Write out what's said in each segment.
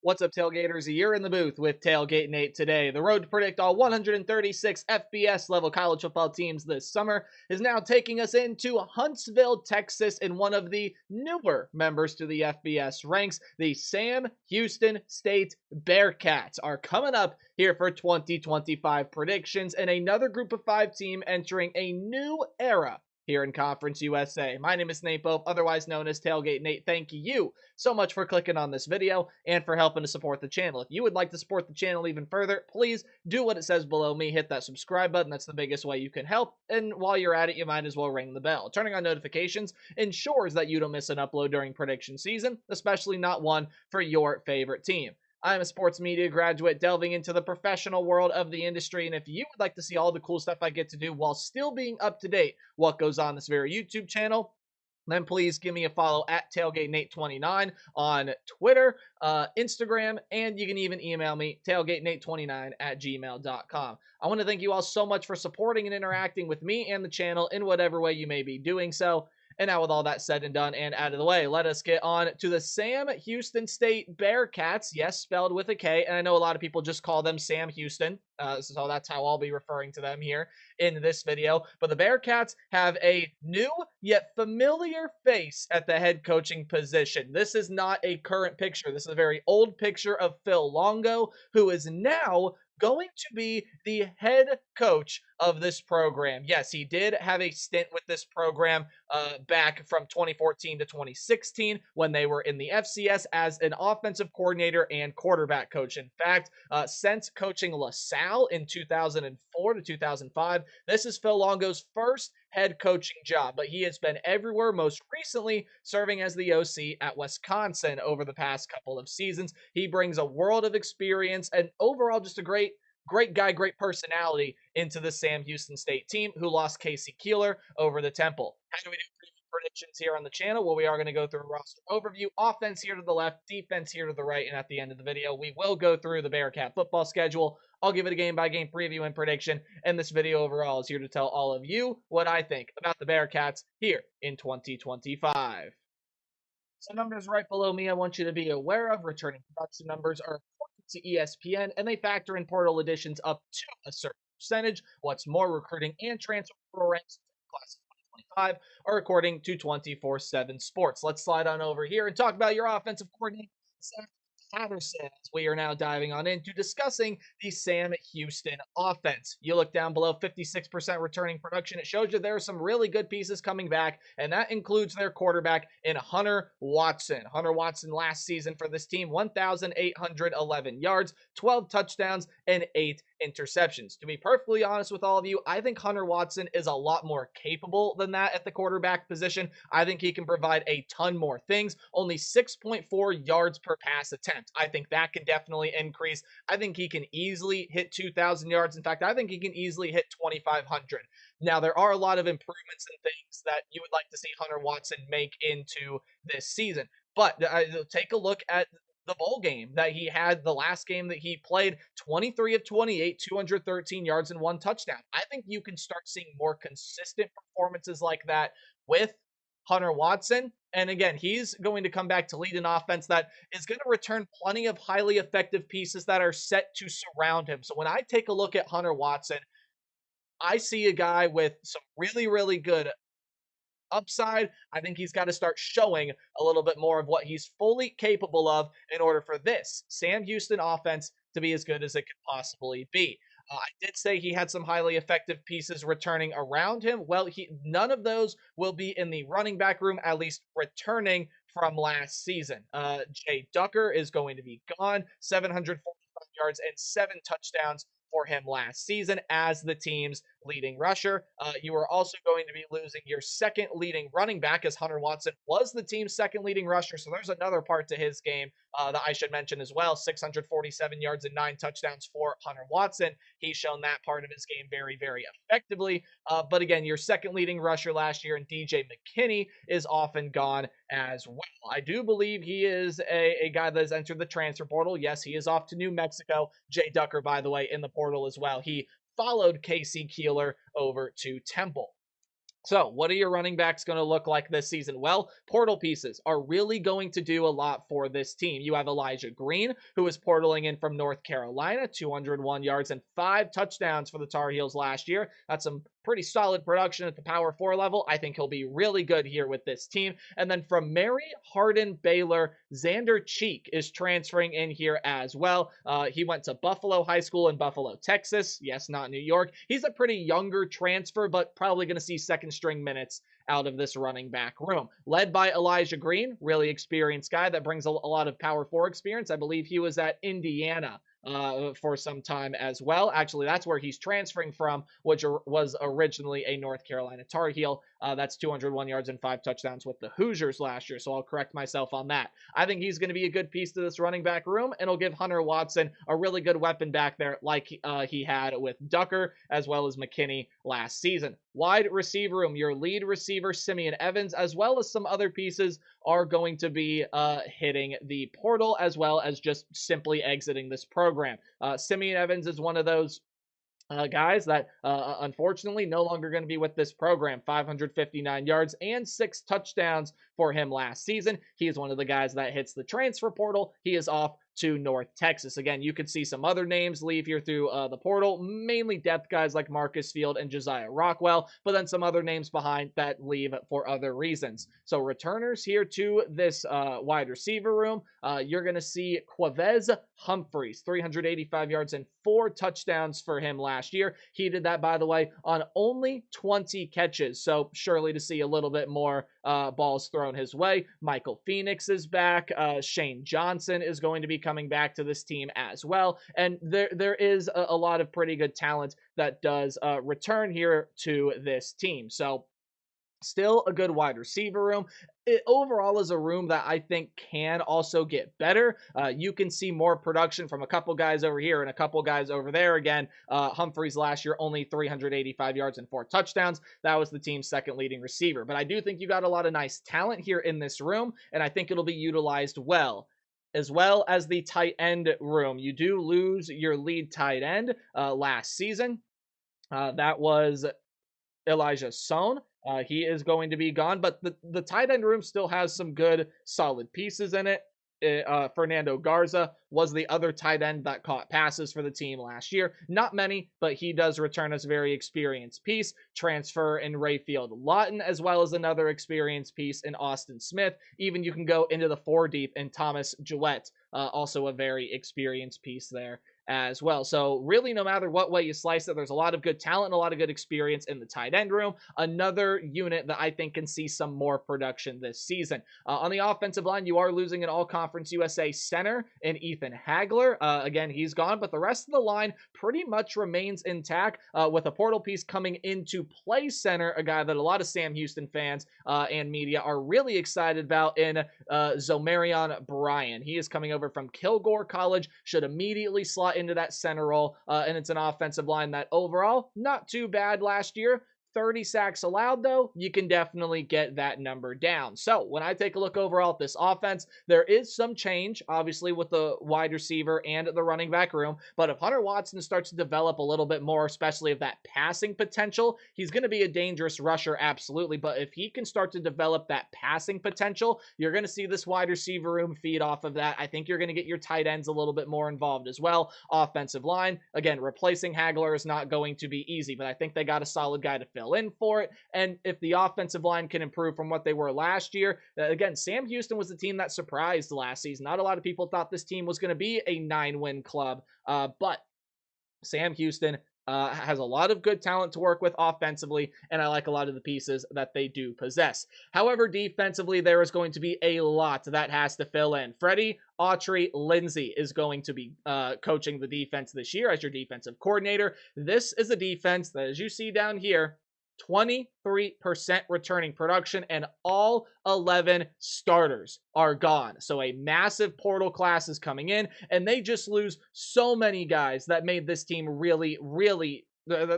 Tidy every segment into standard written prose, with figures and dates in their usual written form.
What's up, Tailgaters? You're in the booth with Tailgate Nate today. The road to predict all 136 FBS level college football teams this summer is now taking us into Huntsville, Texas, in one of the newer members to the FBS ranks. The Sam Houston State Bearcats are coming up here for 2025 predictions, and another group of five team entering a new era here in Conference USA. My name is Nate Pope, otherwise known as Tailgate Nate. Thank you so much for clicking on this video and for helping to support the channel. If you would like to support the channel even further, please do what it says below me. Hit that subscribe button. That's the biggest way you can help. And while you're at it, you might as well ring the bell. Turning on notifications ensures that you don't miss an upload during prediction season, especially not one for your favorite team. I'm a sports media graduate delving into the professional world of the industry, and if you would like to see all the cool stuff I get to do while still being up to date what goes on this very YouTube channel, then please give me a follow at TailgateNate29 on Twitter, Instagram, and you can even email me, tailgatenate29@gmail.com. I want to thank you all so much for supporting and interacting with me and the channel in whatever way you may be doing so. And now with all that said and done and out of the way, let us get on to the Sam Houston State Bearcats. Yes, spelled with a K. And I know a lot of people just call them Sam Houston. So that's how I'll be referring to them here in this video. But the Bearcats have a new yet familiar face at the head coaching position. This is not a current picture. This is a very old picture of Phil Longo, who is now going to be the head coach of this program. Yes, he did have a stint with this program back from 2014 to 2016 when they were in the FCS as an offensive coordinator and quarterback coach. In fact, since coaching LaSalle in 2004 to 2005, this is Phil Longo's first head coaching job, but he has been everywhere, most recently serving as the OC at Wisconsin over the past couple of seasons. He brings a world of experience and overall just a great guy, great personality into the Sam Houston State team, who lost Casey Keeler over the Temple. How do we do predictions here on the channel? Well, we are going to go through a roster overview, offense here to the left, defense here to the right, and at the end of the video, we will go through the Bearcat football schedule. I'll give it a game-by-game preview and prediction, and this video overall is here to tell all of you what I think about the Bearcats here in 2025. Some numbers right below me I want you to be aware of. Returning production numbers are according to ESPN, and they factor in portal additions up to a certain percentage. What's more, recruiting and transfer portal ranks class of 2025 are according to 24/7 Sports. Let's slide on over here and talk about your offensive coordinator, Zach Patterson, as we are now diving on into discussing the Sam Houston offense. You look down below, 56% returning production. It shows you there are some really good pieces coming back, and that includes their quarterback in Hunter Watson. Hunter Watson last season for this team, 1,811 yards, 12 touchdowns, and 8 interceptions. To be perfectly honest with all of you, I think Hunter Watson is a lot more capable than that at the quarterback position. I think he can provide a ton more things. Only 6.4 yards per pass attempt. I think that can definitely increase. I think he can easily hit 2,000 yards. In fact, I think he can easily hit 2,500. Now, there are a lot of improvements and things that you would like to see Hunter Watson make into this season. But take a look at the bowl game that he had, the last game that he played, 23 of 28, 213 yards and 1 touchdown. I think you can start seeing more consistent performances like that with Hunter Watson. And again, he's going to come back to lead an offense that is going to return plenty of highly effective pieces that are set to surround him. So when I take a look at Hunter Watson, I see a guy with some really good upside. I think he's got to start showing a little bit more of what he's fully capable of in order for this Sam Houston offense to be as good as it could possibly be. I did say he had some highly effective pieces returning around him. Well, none of those will be in the running back room, at least returning from last season. Jay Ducker is going to be gone, 745 yards and 7 touchdowns for him last season as the team's leading rusher. You are also going to be losing your second leading running back, as Hunter Watson was the team's second leading rusher. So there's another part to his game that I should mention as well. 647 yards and 9 touchdowns for Hunter Watson. He's shown that part of his game very effectively. But again, your second leading rusher last year in DJ McKinney is often gone as well. I do believe he is a guy that has entered the transfer portal. Yes, he is off to New Mexico. Jay Ducker, by the way, in the portal as well. He followed Casey Keeler over to Temple. So, what are your running backs going to look like this season? Well, portal pieces are really going to do a lot for this team. You have Elijah Green, who is portaling in from North Carolina, 201 yards and 5 touchdowns for the Tar Heels last year. That's some pretty solid production at the Power 4 level. I think he'll be really good here with this team. And then from Mary Hardin Baylor, Xander Cheek is transferring in here as well. He went to Buffalo High School in Buffalo, Texas. Yes, not New York. He's a pretty younger transfer, but probably going to see second string minutes out of this running back room. Led by Elijah Green, really experienced guy that brings a lot of Power 4 experience. I believe he was at Indiana for some time as well. Actually, that's where he's transferring from, which was originally a North Carolina Tar Heel. That's 201 yards and 5 touchdowns with the Hoosiers last year, so I'll correct myself on that. I think he's going to be a good piece to this running back room, and it'll give Hunter Watson a really good weapon back there like he had with Ducker as well as McKinney last season. Wide receiver room, your lead receiver, Simeon Evans, as well as some other pieces are going to be hitting the portal as well as just simply exiting this program. Simeon Evans is one of those guys that unfortunately no longer going to be with this program. 559 yards and 6 touchdowns for him last season. He is one of the guys that hits the transfer portal. He is off to North Texas. Again, you could see some other names leave here through the portal, mainly depth guys like Marcus Field and Josiah Rockwell, but then some other names behind that leave for other reasons. So returners here to this wide receiver room, you're going to see Quavez Humphreys, 385 yards and 4 touchdowns for him last year. He did that, by the way, on only 20 catches, so surely to see a little bit more balls thrown his way. Michael Phoenix is back. Shane Johnson is going to be coming back to this team as well. And there is a lot of pretty good talent that does return here to this team. So still a good wide receiver room. It overall is a room that I think can also get better. You can see more production from a couple guys over here and a couple guys over there. Again, Humphreys last year only 385 yards and 4 touchdowns. That was the team's second leading receiver. But I do think you got a lot of nice talent here in this room, and I think it'll be utilized well. As well as the tight end room. You do lose your lead tight end last season. That was Elijah Sohn. He is going to be gone, but the tight end room still has some good, solid pieces in it. Fernando Garza was the other tight end that caught passes for the team last year. Not many, but he does return as a very experienced piece. Transfer in Rayfield Lawton, as well as another experienced piece in Austin Smith. Even you can go into the 4 deep in Thomas Jewett, also a very experienced piece there as well. So really, no matter what way you slice it, there's a lot of good talent and a lot of good experience in the tight end room. Another unit that I think can see some more production this season. On the offensive line, you are losing an All-Conference USA center in Ethan Hagler. Again, he's gone, but the rest of the line pretty much remains intact with a portal piece coming into play center, a guy that a lot of Sam Houston fans and media are really excited about in Zomarion Bryan. He is coming over from Kilgore College, should immediately slot into that center role, and it's an offensive line that overall, not too bad last year. 30 sacks allowed, though, you can definitely get that number down. So when I take a look overall at this offense, there is some change, obviously, with the wide receiver and the running back room. But if Hunter Watson starts to develop a little bit more, especially of that passing potential, he's going to be a dangerous rusher, absolutely. But if he can start to develop that passing potential, you're going to see this wide receiver room feed off of that. I think you're going to get your tight ends a little bit more involved as well. Offensive line, again, replacing Hagler is not going to be easy, but I think they got a solid guy to fill in for it. And if the offensive line can improve from what they were last year, again, Sam Houston was the team that surprised last season. Not a lot of people thought this team was going to be a 9-win club, but Sam Houston has a lot of good talent to work with offensively, and I like a lot of the pieces that they do possess. However, defensively, there is going to be a lot that has to fill in. Freddie Autry Lindsay is going to be coaching the defense this year as your defensive coordinator. This is a defense that, as you see down here, 23% returning production, and all 11 starters are gone. So a massive portal class is coming in, and they just lose so many guys that made this team really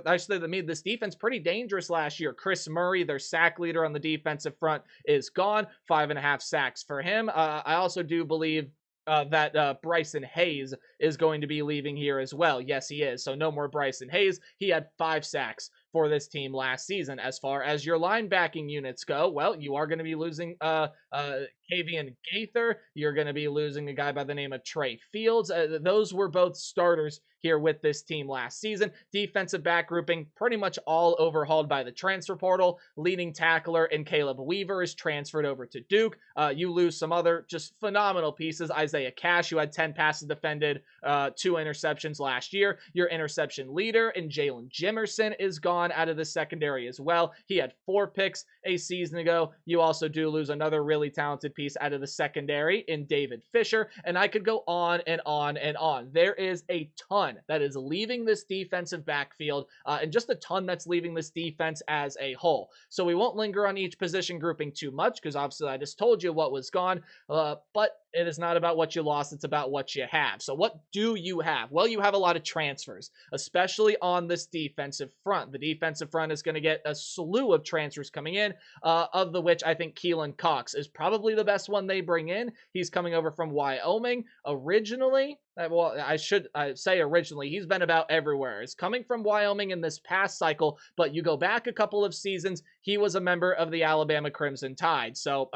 actually, that made this defense pretty dangerous last year. Chris Murray, their sack leader on the defensive front, is gone. 5.5 sacks for him. I also do believe that Bryson Hayes is going to be leaving here as well. Yes, he is. So no more Bryson Hayes. He had 5 sacks for this team last season. As far as your linebacking units go, well, you are going to be losing Kavian Gaither. You're going to be losing a guy by the name of Trey Fields. Those were both starters here with this team last season. Defensive back grouping pretty much all overhauled by the transfer portal. Leading tackler and Caleb Weaver is transferred over to Duke. You lose some other just phenomenal pieces. Isaiah Cash, who had 10 passes defended, 2 interceptions last year. Your interception leader and Jalen Jimerson is gone out of the secondary as well. He had 4 picks a season ago. You also do lose another really talented piece out of the secondary in David Fisher, and I could go on and on and on. There is a ton that is leaving this defensive backfield, and just a ton that's leaving this defense as a whole. So we won't linger on each position grouping too much, because obviously I just told you what was gone, but it is not about what you lost, it's about what you have. So what do you have? Well, you have a lot of transfers, especially on this defensive front. The defensive front is going to get a slew of transfers coming in, of the which I think Keelan Cox is probably the best one they bring in. He's coming over from Wyoming. Originally, well, I should say originally, he's been about everywhere. He's coming from Wyoming in this past cycle, but you go back a couple of seasons, he was a member of the Alabama Crimson Tide. So,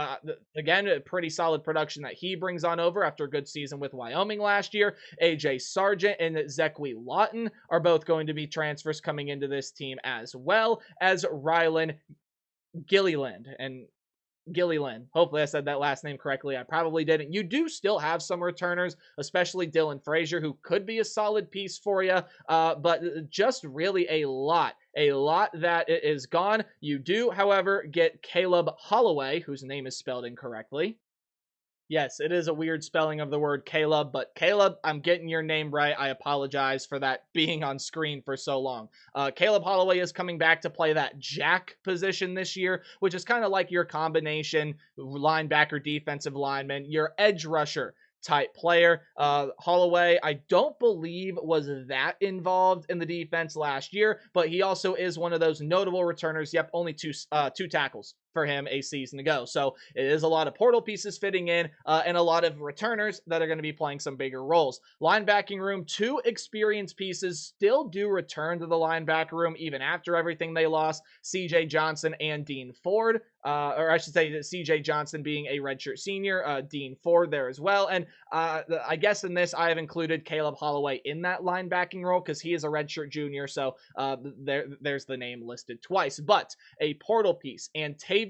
again, a pretty solid production that he brings on over after a good season with Wyoming last year. AJ Sargent and Zekwe Lawton are both going to be transfers coming into this team, as well as Rylan Gilliland. And Gilliland. Hopefully I said that last name correctly. I probably didn't. You do still have some returners, especially Dylan Frazier, who could be a solid piece for you, but just really a lot that is gone. You do, however, get Caleb Holloway, whose name is spelled incorrectly. Yes, it is a weird spelling of the word Caleb, but Caleb, I'm getting your name right. I apologize for that being on screen for so long. Caleb Holloway is coming back to play that jack position this year, which is kind of like your combination linebacker, defensive lineman, your edge rusher type player. Holloway, I don't believe was that involved in the defense last year, but he also is one of those notable returners. Yep, only two tackles for him a season ago. So it is a lot of portal pieces fitting in, and a lot of returners that are going to be playing some bigger roles. Linebacking room, 2 experienced pieces still do return to the linebacker room even after everything they lost. CJ Johnson and Dean Ford, or I should say CJ Johnson being a redshirt senior, Dean Ford there as well. And I guess in this, I have included Caleb Holloway in that linebacking role because he is a redshirt junior. So there's the name listed twice. But a portal piece, Antavius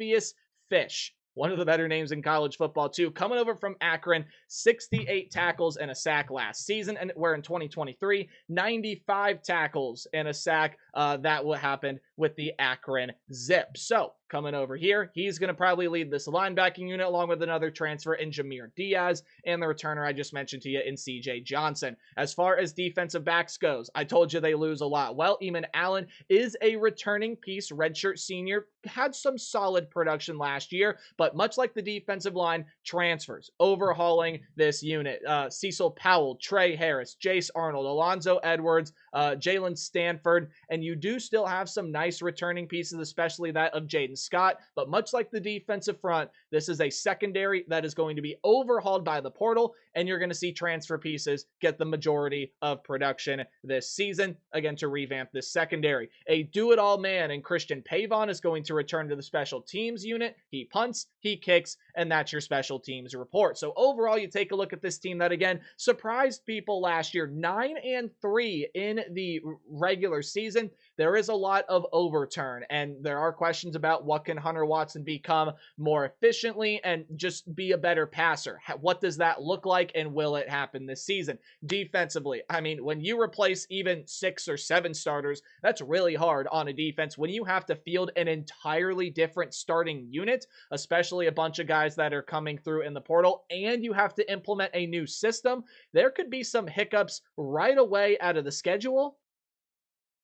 Fish, one of the better names in college football too, coming over from Akron, 68 tackles and a sack last season, and where in 2023, 95 tackles and a sack. That what happened with the Akron Zip. So coming over here, he's going to probably lead this linebacking unit along with another transfer in Jameer Diaz and the returner I just mentioned to you in CJ Johnson. As far as defensive backs goes, I told you they lose a lot. Well, Eamon Allen is a returning piece, redshirt senior, had some solid production last year, but much like the defensive line, transfers, overhauling this unit. Cecil Powell, Trey Harris, Jace Arnold, Alonzo Edwards, Jalen Stanford, and you do still have some nice returning pieces, especially that of Jaden Scott, but much like the defensive front, this is a secondary that is going to be overhauled by the portal, and you're going to see transfer pieces get the majority of production this season, again, to revamp this secondary. A do-it-all man in Christian Pavon is going to return to the special teams unit. He punts, he kicks, and that's your special teams report. So overall, you take a look at this team that, again, surprised people last year, 9-3 in the regular season. There is a lot of overturn, and there are questions about what can Hunter Watson become more efficiently and just be a better passer. What does that look like, and will it happen this season? Defensively, I mean, when you replace even 6 or 7 starters, that's really hard on a defense when you have to field an entirely different starting unit, especially a bunch of guys that are coming through in the portal, and you have to implement a new system. There could be some hiccups right away out of the schedule,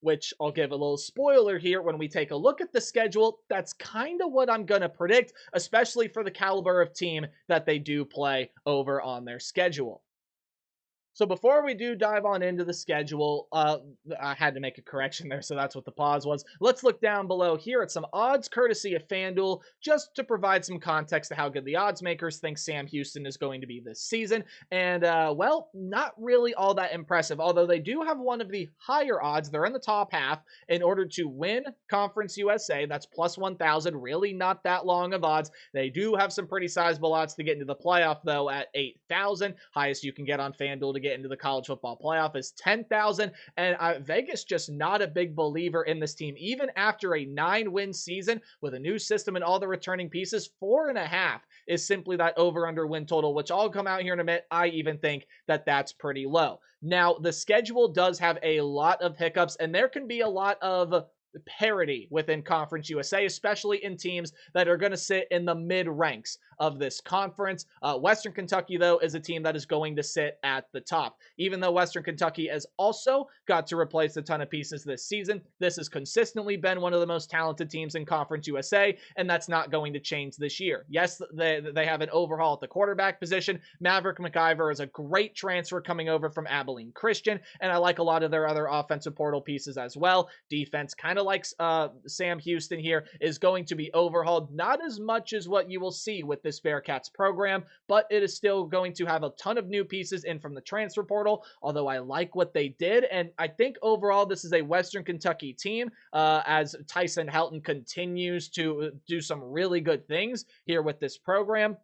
which I'll give a little spoiler here. When we take a look at the schedule, that's kind of what I'm going to predict, especially for the caliber of team that they do play over on their schedule. So before we do dive on into the schedule, I had to make a correction there, so that's what the pause was. Let's look down below here at some odds courtesy of FanDuel, just to provide some context to how good the odds makers think Sam Houston is going to be this season. And, well, not really all that impressive, although they do have one of the higher odds. They're in the top half in order to win Conference USA. That's plus 1,000, really not that long of odds. They do have some pretty sizable odds to get into the playoff, though, at 8,000. Highest you can get on FanDuel to get into the college football playoff is 10,000. And Vegas just not a big believer in this team. Even after a 9-win season with a new system and all the returning pieces, 4.5 is simply that over-under win total, which I'll come out here and admit, I even think that that's pretty low. Now, the schedule does have a lot of hiccups, and there can be a lot of parity within Conference USA, especially in teams that are going to sit in the mid ranks of this conference. Western Kentucky, though, is a team that is going to sit at the top. Even though Western Kentucky has also got to replace a ton of pieces this season, this has consistently been one of the most talented teams in Conference USA, and that's not going to change this year. Yes, they have an overhaul at the quarterback position. Maverick McIver is a great transfer coming over from Abilene Christian, and I like a lot of their other offensive portal pieces as well. Defense kind of like Sam Houston here is going to be overhauled, not as much as what you will see with this Bearcats program, but it is still going to have a ton of new pieces in from the transfer portal, although I like what they did, and I think overall this is a Western Kentucky team as Tyson Helton continues to do some really good things here with this program.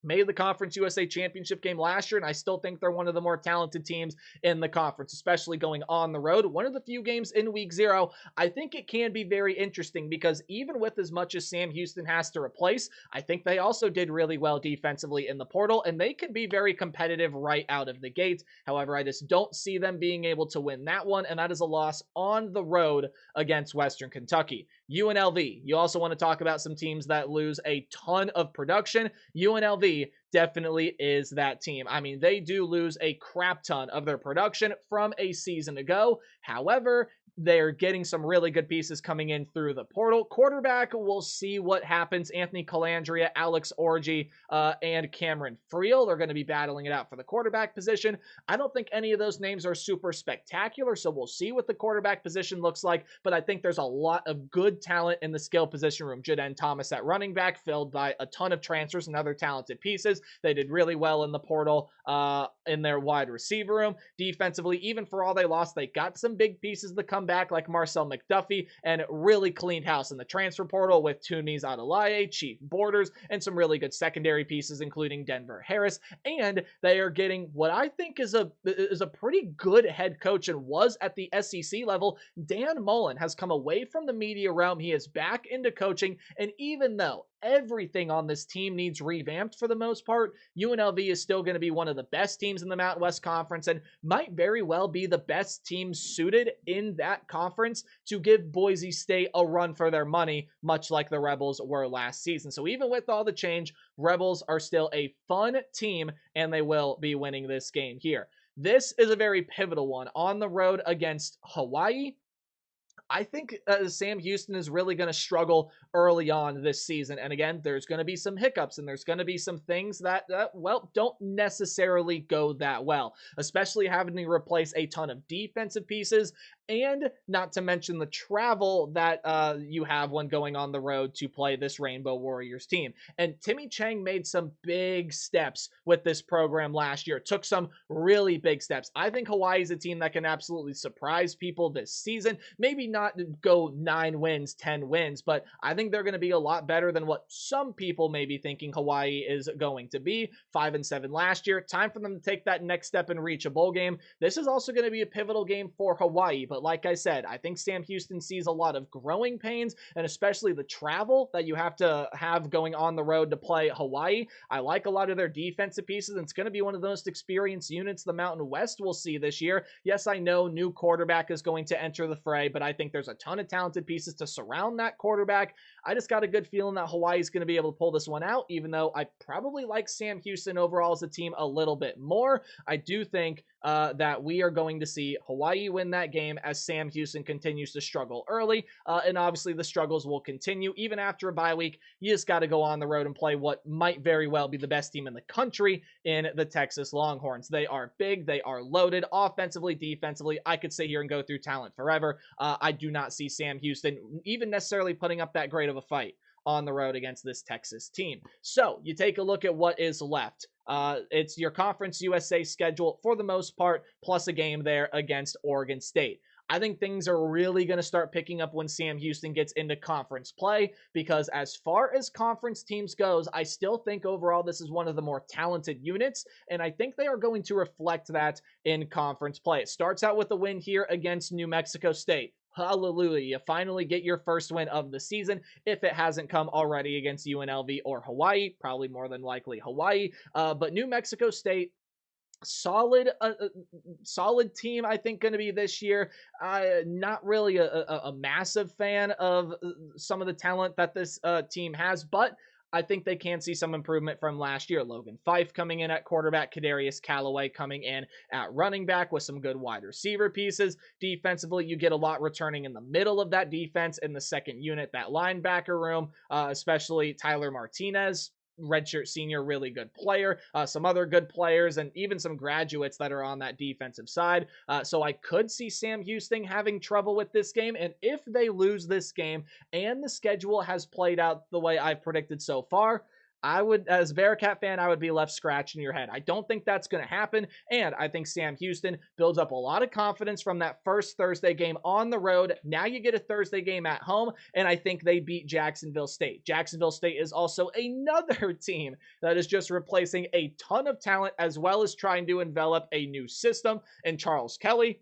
Made the Conference USA Championship game last year, and I still think they're one of the more talented teams in the conference, especially going on the road. One of the few games in week 0, I think it can be very interesting because even with as much as Sam Houston has to replace, I think they also did really well defensively in the portal, and they can be very competitive right out of the gate. However, I just don't see them being able to win that one, and that is a loss on the road against Western Kentucky. UNLV, you also want to talk about some teams that lose a ton of production. UNLV definitely is that team. I mean, they do lose a crap ton of their production from a season ago. However, they're getting some really good pieces coming in through the portal. Quarterback, we'll see what happens. Anthony Calandria, Alex Orji, and Cameron Friel are going to be battling it out for the quarterback position. I don't think any of those names are super spectacular, so we'll see what the quarterback position looks like, but I think there's a lot of good talent in the skill position room. Jaden Thomas at running back, filled by a ton of transfers and other talented pieces. They did really well in the portal in their wide receiver room. Defensively, even for all they lost, they got some big pieces to come back, like Marcel McDuffie, and really cleaned house in the transfer portal with Tunmis Adelaye, Chief Borders, and some really good secondary pieces, including Denver Harris. And they are getting what I think is a pretty good head coach and was at the SEC level. Dan Mullen has come away from the media realm. He is back into coaching, and even though everything on this team needs revamped for the most part, UNLV is still going to be one of the best teams in the Mountain West Conference and might very well be the best team suited in that conference to give Boise State a run for their money, much like the Rebels were last season. So even with all the change, Rebels are still a fun team, and they will be winning this game here. This is a very pivotal one on the road against Hawaii. I think Sam Houston is really going to struggle early on this season. And again, there's going to be some hiccups and there's going to be some things that, well, don't necessarily go that well, especially having to replace a ton of defensive pieces, and not to mention the travel that you have when going on the road to play this Rainbow Warriors team. And Timmy Chang made some big steps with this program last year, took some really big steps. I think Hawaii is a team that can absolutely surprise people this season. Maybe not go 9 wins, 10 wins, but I think they're going to be a lot better than what some people may be thinking Hawaii is going to be. 5-7 last year. Time for them to take that next step and reach a bowl game. This is also going to be a pivotal game for Hawaii, but like I said, I think Sam Houston sees a lot of growing pains, and especially the travel that you have to have going on the road to play Hawaii. I like a lot of their defensive pieces, and it's going to be one of the most experienced units the Mountain West will see this year. Yes, I know new quarterback is going to enter the fray, but I think there's a ton of talented pieces to surround that quarterback. I just got a good feeling that Hawaii is going to be able to pull this one out, even though I probably like Sam Houston overall as a team a little bit more. I do think that we are going to see Hawaii win that game as Sam Houston continues to struggle early. And obviously, the struggles will continue. Even after a bye week, you just got to go on the road and play what might very well be the best team in the country in the Texas Longhorns. They are big, they are loaded, offensively, defensively. I could sit here and go through talent forever. I do not see Sam Houston even necessarily putting up that great of a fight on the road against this Texas team. So you take a look at what is left. It's your Conference USA schedule for the most part, plus a game there against Oregon State. I think things are really going to start picking up when Sam Houston gets into conference play, because as far as conference teams goes, I still think overall this is one of the more talented units, and I think they are going to reflect that in conference play. It starts out with a win here against New Mexico State. Hallelujah. You finally get your first win of the season, if it hasn't come already against UNLV or Hawaii, probably more than likely Hawaii. But New Mexico State, solid team, I think, going to be this year. Not really a massive fan of some of the talent that this team has, but I think they can see some improvement from last year. Logan Fife coming in at quarterback, Kadarius Callaway coming in at running back with some good wide receiver pieces. Defensively, you get a lot returning in the middle of that defense in the second unit, that linebacker room, especially Tyler Martinez, redshirt senior, really good player, some other good players, and even some graduates that are on that defensive side. So I could see Sam Houston having trouble with this game, and if they lose this game and the schedule has played out the way I've predicted so far, I would, as a Bearcat fan, I would be left scratching your head. I don't think that's going to happen, and I think Sam Houston builds up a lot of confidence from that first Thursday game on the road. Now you get a Thursday game at home, and I think they beat Jacksonville State. Jacksonville State is also another team that is just replacing a ton of talent, as well as trying to envelop a new system in Charles Kelly,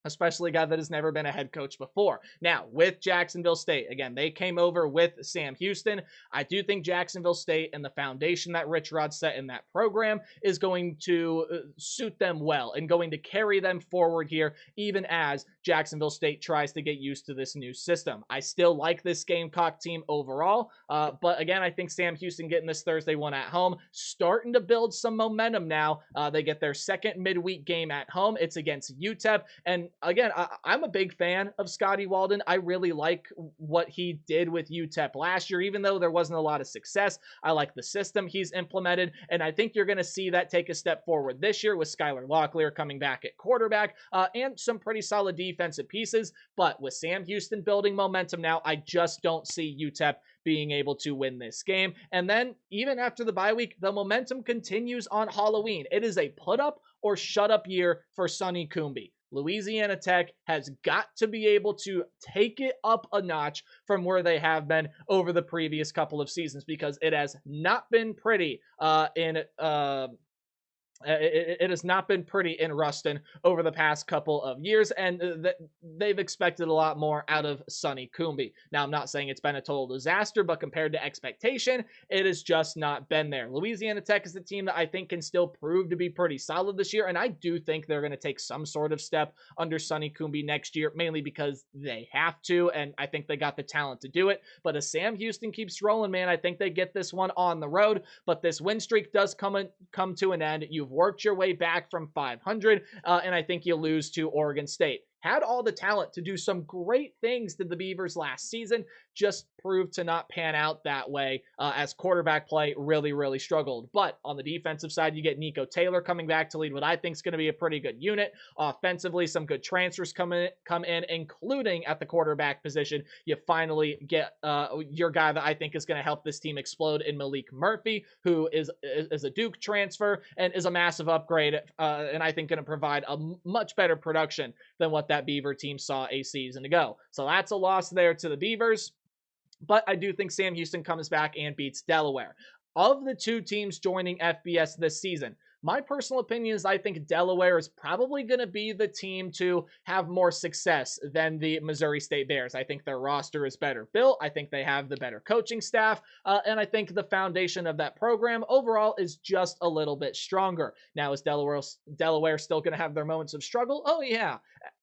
especially a guy that has never been a head coach before. Now, with Jacksonville State, again, they came over with Sam Houston. I do think Jacksonville State and the foundation that Rich Rod set in that program is going to suit them well and going to carry them forward here, even as Jacksonville State tries to get used to this new system. I still like this Gamecock team overall, but again, I think Sam Houston getting this Thursday one at home, starting to build some momentum now. They get their second midweek game at home. It's against UTEP, and again, I'm a big fan of Scotty Walden. I really like what he did with UTEP last year, even though there wasn't a lot of success. I like the system he's implemented, and I think you're going to see that take a step forward this year with Skylar Locklear coming back at quarterback, and some pretty solid defensive pieces. But with Sam Houston building momentum now, I just don't see UTEP being able to win this game. And then even after the bye week, the momentum continues on Halloween. It is a put up or shut up year for Sonny Coombe. Louisiana Tech has got to be able to take it up a notch from where they have been over the previous couple of seasons, because it has not been pretty it has not been pretty in Ruston over the past couple of years, and they've expected a lot more out of Sonny Coombe. Now, I'm not saying it's been a total disaster, but compared to expectation, it has just not been there. Louisiana Tech is the team that I think can still prove to be pretty solid this year, and I do think they're going to take some sort of step under Sonny Coombe next year, mainly because they have to, and I think they got the talent to do it. But as Sam Houston keeps rolling, man, I think they get this one on the road, but this win streak does come to an end. You've worked your way back from 500, and I think you lose to Oregon State. Had all the talent to do some great things to the Beavers last season, just proved to not pan out that way, as quarterback play really, really struggled. But on the defensive side, you get Nico Taylor coming back to lead what I think is going to be a pretty good unit. Offensively, some good transfers come in, including at the quarterback position. You finally get your guy that I think is going to help this team explode in Malik Murphy, who is a Duke transfer and is a massive upgrade, and I think going to provide a much better production than what that Beaver team saw a season ago. So that's a loss there to the Beavers. But I do think Sam Houston comes back and beats Delaware. Of the two teams joining FBS this season, my personal opinion is I think Delaware is probably going to be the team to have more success than the Missouri State Bears. I think their roster is better built. I think they have the better coaching staff. And I think the foundation of that program overall is just a little bit stronger. Now, is Delaware still going to have their moments of struggle? Oh, yeah.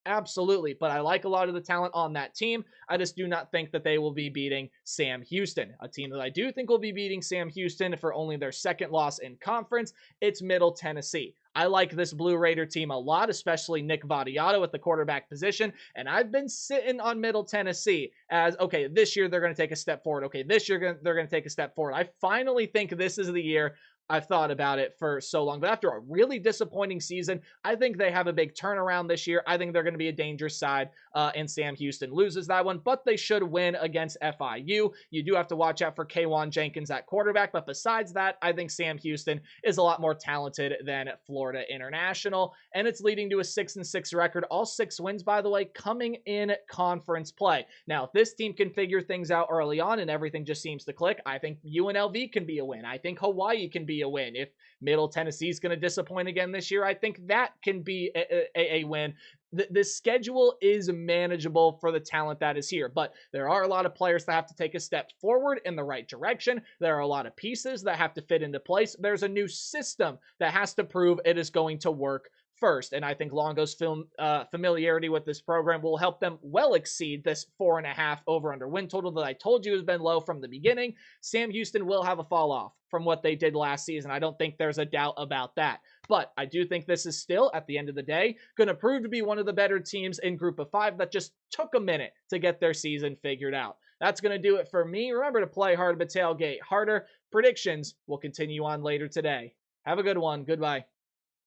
Absolutely, but I like a lot of the talent on that team. I just do not think that they will be beating Sam Houston. A team that I do think will be beating Sam Houston for only their second loss in conference, it's Middle Tennessee. I like this Blue Raider team a lot, especially Nick Vattiato at the quarterback position. And I've been sitting on Middle Tennessee as, okay, this year they're going to take a step forward. Okay, this year they're going to take a step forward. I finally think this is the year. I've thought about it for so long, but after a really disappointing season, I think they have a big turnaround this year. I think they're going to be a dangerous side, and Sam Houston loses that one, but they should win against FIU. You do have to watch out for K'Wan Jenkins at quarterback, but besides that, I think Sam Houston is a lot more talented than Florida International, and it's leading to a 6-6 record. All 6 wins, by the way, coming in conference play. Now, if this team can figure things out early on and everything just seems to click, I think UNLV can be a win. I think Hawaii can be a win. If Middle Tennessee is going to disappoint again this year, I think that can be a win. The schedule is manageable for the talent that is here, but there are a lot of players that have to take a step forward in the right direction. There are a lot of pieces that have to fit into place. There's a new system that has to prove it is going to work first. And I think Longo's familiarity with this program will help them well exceed this 4.5 over-under win total that I told you has been low from the beginning. Sam Houston will have a fall off from what they did last season. I don't think there's a doubt about that. But I do think this is still, at the end of the day, going to prove to be one of the better teams in Group of 5 that just took a minute to get their season figured out. That's going to do it for me. Remember to play hard but tailgate harder. Predictions will continue on later today. Have a good one. Goodbye.